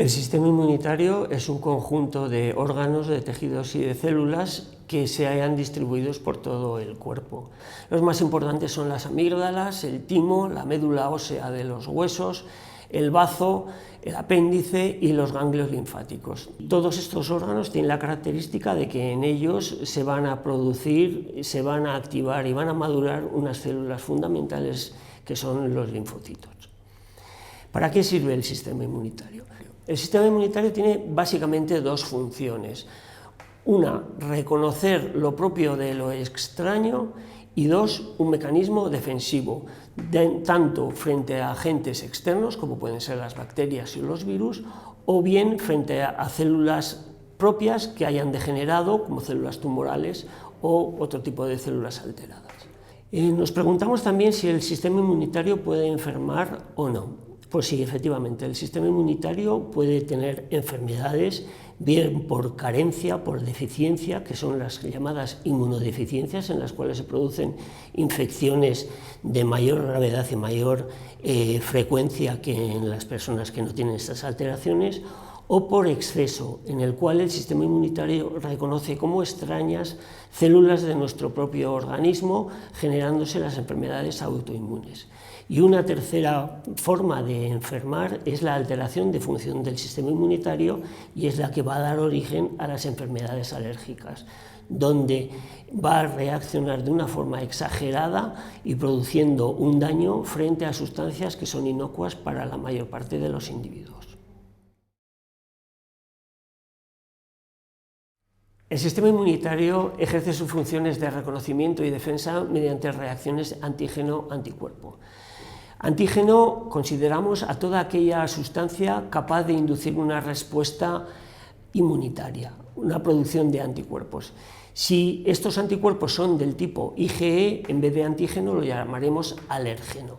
El sistema inmunitario es un conjunto de órganos, de tejidos y de células que se hayan distribuidos por todo el cuerpo. Los más importantes son las amígdalas, el timo, la médula ósea de los huesos, el bazo, el apéndice y los ganglios linfáticos. Todos estos órganos tienen la característica de que en ellos se van a producir, se van a activar y van a madurar unas células fundamentales que son los linfocitos. ¿Para qué sirve el sistema inmunitario? El sistema inmunitario tiene básicamente dos funciones. Una, reconocer lo propio de lo extraño, y dos, un mecanismo defensivo, tanto frente a agentes externos, como pueden ser las bacterias y los virus, o bien frente a células propias que hayan degenerado, como células tumorales o otro tipo de células alteradas. Nos preguntamos también si el sistema inmunitario puede enfermar o no. Pues sí, efectivamente, el sistema inmunitario puede tener enfermedades, bien por carencia, por deficiencia, que son las llamadas inmunodeficiencias, en las cuales se producen infecciones de mayor gravedad y mayor frecuencia que en las personas que no tienen estas alteraciones, o por exceso, en el cual el sistema inmunitario reconoce como extrañas células de nuestro propio organismo, generándose las enfermedades autoinmunes. Y una tercera forma de enfermar es la alteración de función del sistema inmunitario, y es la que va a dar origen a las enfermedades alérgicas, donde va a reaccionar de una forma exagerada y produciendo un daño frente a sustancias que son inocuas para la mayor parte de los individuos. El sistema inmunitario ejerce sus funciones de reconocimiento y defensa mediante reacciones antígeno-anticuerpo. Antígeno consideramos a toda aquella sustancia capaz de inducir una respuesta inmunitaria, una producción de anticuerpos. Si estos anticuerpos son del tipo IgE, en vez de antígeno lo llamaremos alérgeno.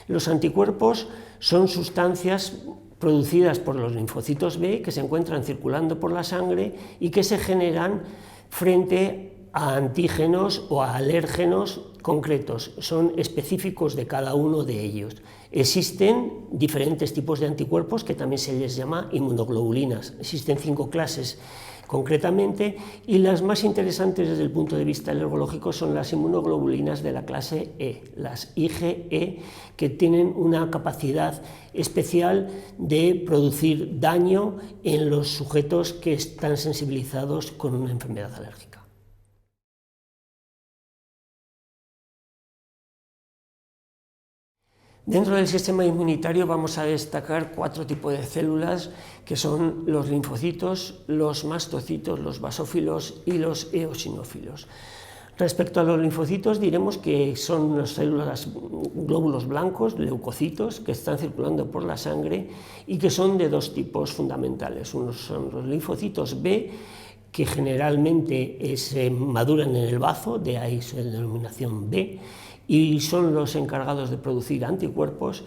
Los anticuerpos son sustancias producidas por los linfocitos B que se encuentran circulando por la sangre y que se generan frente a antígenos o a alérgenos concretos, son específicos de cada uno de ellos. Existen diferentes tipos de anticuerpos que también se les llama inmunoglobulinas. Existen 5 clases concretamente, y las más interesantes desde el punto de vista alergológico son las inmunoglobulinas de la clase E, las IgE, que tienen una capacidad especial de producir daño en los sujetos que están sensibilizados con una enfermedad alérgica. Dentro del sistema inmunitario vamos a destacar 4 tipos de células, que son los linfocitos, los mastocitos, los basófilos y los eosinófilos. Respecto a los linfocitos, diremos que son las células, glóbulos blancos, leucocitos, que están circulando por la sangre y que son de 2 tipos fundamentales. Unos son los linfocitos B, que generalmente se maduran en el bazo, de ahí su denominación B, y son los encargados de producir anticuerpos,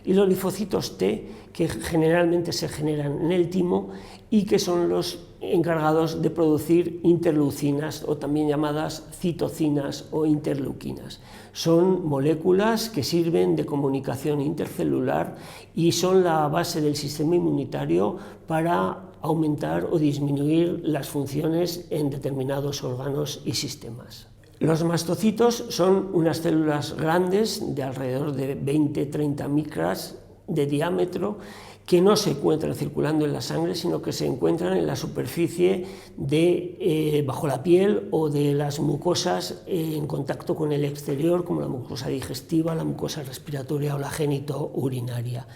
y los linfocitos T, que generalmente se generan en el timo y que son los encargados de producir interleucinas, o también llamadas citocinas o interleuquinas. Son moléculas que sirven de comunicación intercelular y son la base del sistema inmunitario para aumentar o disminuir las funciones en determinados órganos y sistemas. Los mastocitos son unas células grandes de alrededor de 20-30 micras de diámetro, que no se encuentran circulando en la sangre, sino que se encuentran en la superficie bajo la piel o de las mucosas en contacto con el exterior, como la mucosa digestiva, la mucosa respiratoria o la genitourinaria.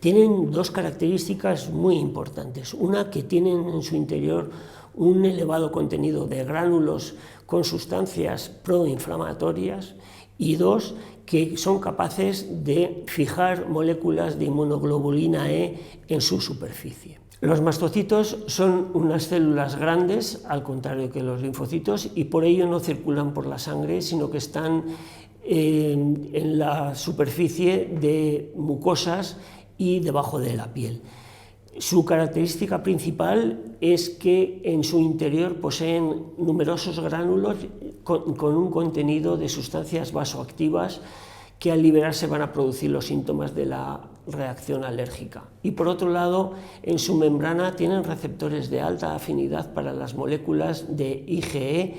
Tienen 2 características muy importantes. Una, que tienen en su interior un elevado contenido de gránulos con sustancias proinflamatorias, y 2, que son capaces de fijar moléculas de inmunoglobulina E en su superficie. Los mastocitos son unas células grandes, al contrario que los linfocitos, y por ello no circulan por la sangre, sino que están en la superficie de mucosas y debajo de la piel. Su característica principal es que en su interior poseen numerosos gránulos con un contenido de sustancias vasoactivas que al liberarse van a producir los síntomas de la reacción alérgica. Y por otro lado, en su membrana tienen receptores de alta afinidad para las moléculas de IgE,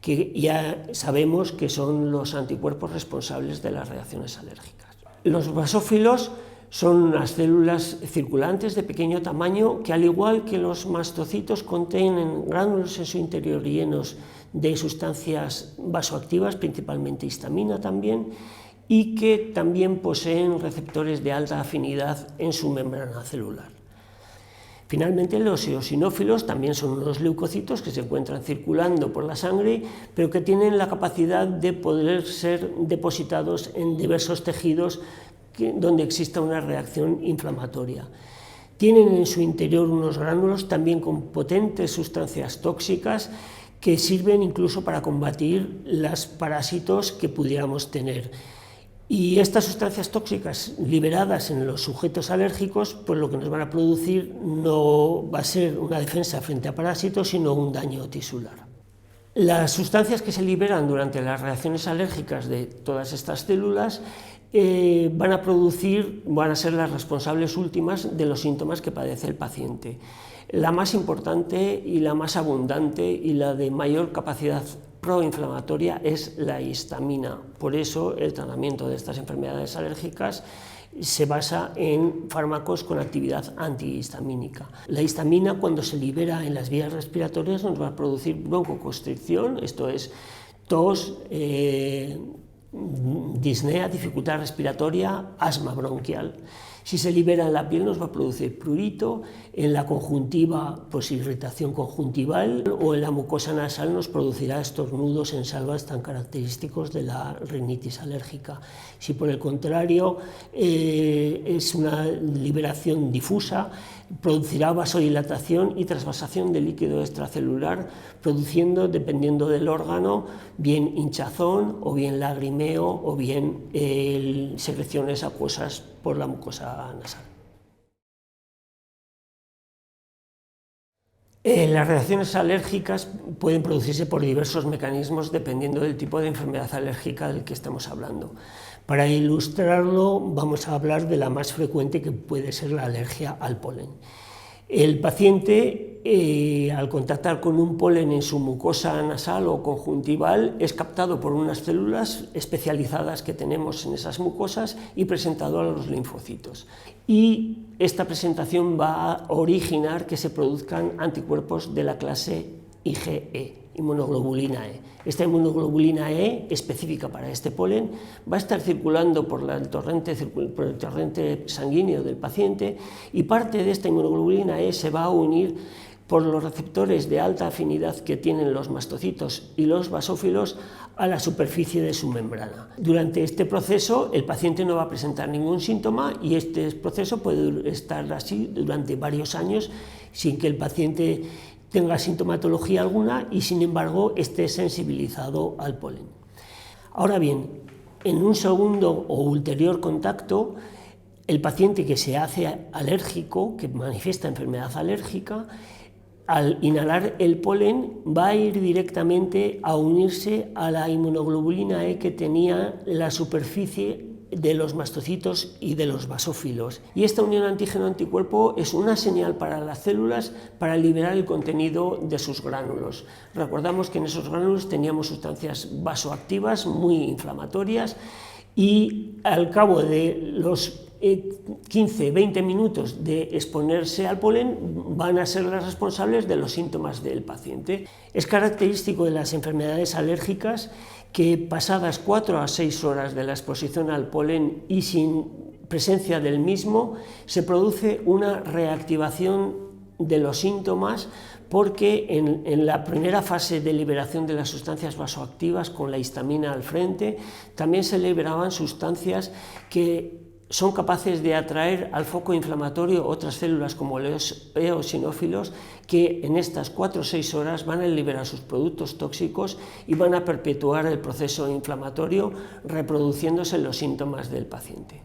que ya sabemos que son los anticuerpos responsables de las reacciones alérgicas. Los basófilos son unas células circulantes de pequeño tamaño que, al igual que los mastocitos, contienen gránulos en su interior llenos de sustancias vasoactivas, principalmente histamina también, y que también poseen receptores de alta afinidad en su membrana celular. Finalmente, los eosinófilos también son unos leucocitos que se encuentran circulando por la sangre, pero que tienen la capacidad de poder ser depositados en diversos tejidos donde exista una reacción inflamatoria. Tienen en su interior unos gránulos también con potentes sustancias tóxicas que sirven incluso para combatir los parásitos que pudiéramos tener. Y estas sustancias tóxicas liberadas en los sujetos alérgicos, pues lo que nos van a producir no va a ser una defensa frente a parásitos, sino un daño tisular. Las sustancias que se liberan durante las reacciones alérgicas de todas estas células van a ser las responsables últimas de los síntomas que padece el paciente. La más importante y la más abundante y la de mayor capacidad proinflamatoria es la histamina. Por eso el tratamiento de estas enfermedades alérgicas se basa en fármacos con actividad antihistamínica. La histamina, cuando se libera en las vías respiratorias, nos va a producir broncoconstricción, esto es tos, disnea, dificultad respiratoria, asma bronquial. Si se libera en la piel nos va a producir prurito, en la conjuntiva pues irritación conjuntival, o en la mucosa nasal nos producirá estornudos en salvas tan característicos de la rinitis alérgica. Si por el contrario es una liberación difusa, producirá vasodilatación y trasvasación de líquido extracelular, produciendo, dependiendo del órgano, bien hinchazón o bien lagrimeo o bien secreciones acuosas por la mucosa nasal. Las reacciones alérgicas pueden producirse por diversos mecanismos dependiendo del tipo de enfermedad alérgica del que estamos hablando. Para ilustrarlo, vamos a hablar de la más frecuente, que puede ser la alergia al polen. El paciente, al contactar con un polen en su mucosa nasal o conjuntival, es captado por unas células especializadas que tenemos en esas mucosas y presentado a los linfocitos. Y esta presentación va a originar que se produzcan anticuerpos de la clase IgE, inmunoglobulina E. Esta inmunoglobulina E, específica para este polen, va a estar circulando por el torrente sanguíneo del paciente, y parte de esta inmunoglobulina E se va a unir por los receptores de alta afinidad que tienen los mastocitos y los basófilos a la superficie de su membrana. Durante este proceso el paciente no va a presentar ningún síntoma, y este proceso puede estar así durante varios años sin que el paciente tenga sintomatología alguna y, sin embargo, esté sensibilizado al polen. Ahora bien, en un segundo o ulterior contacto, el paciente que se hace alérgico, que manifiesta enfermedad alérgica, al inhalar el polen va a ir directamente a unirse a la inmunoglobulina E que tenía la superficie de los mastocitos y de los basófilos. Y esta unión antígeno-anticuerpo es una señal para las células para liberar el contenido de sus gránulos. Recordamos que en esos gránulos teníamos sustancias vasoactivas muy inflamatorias, y al cabo de los 15-20 minutos de exponerse al polen van a ser las responsables de los síntomas del paciente. Es característico de las enfermedades alérgicas que, pasadas 4 a 6 horas de la exposición al polen y sin presencia del mismo, se produce una reactivación de los síntomas, porque en la primera fase de liberación de las sustancias vasoactivas, con la histamina al frente, también se liberaban sustancias que son capaces de atraer al foco inflamatorio otras células como los eosinófilos, que en estas 4 o 6 horas van a liberar sus productos tóxicos y van a perpetuar el proceso inflamatorio, reproduciéndose los síntomas del paciente.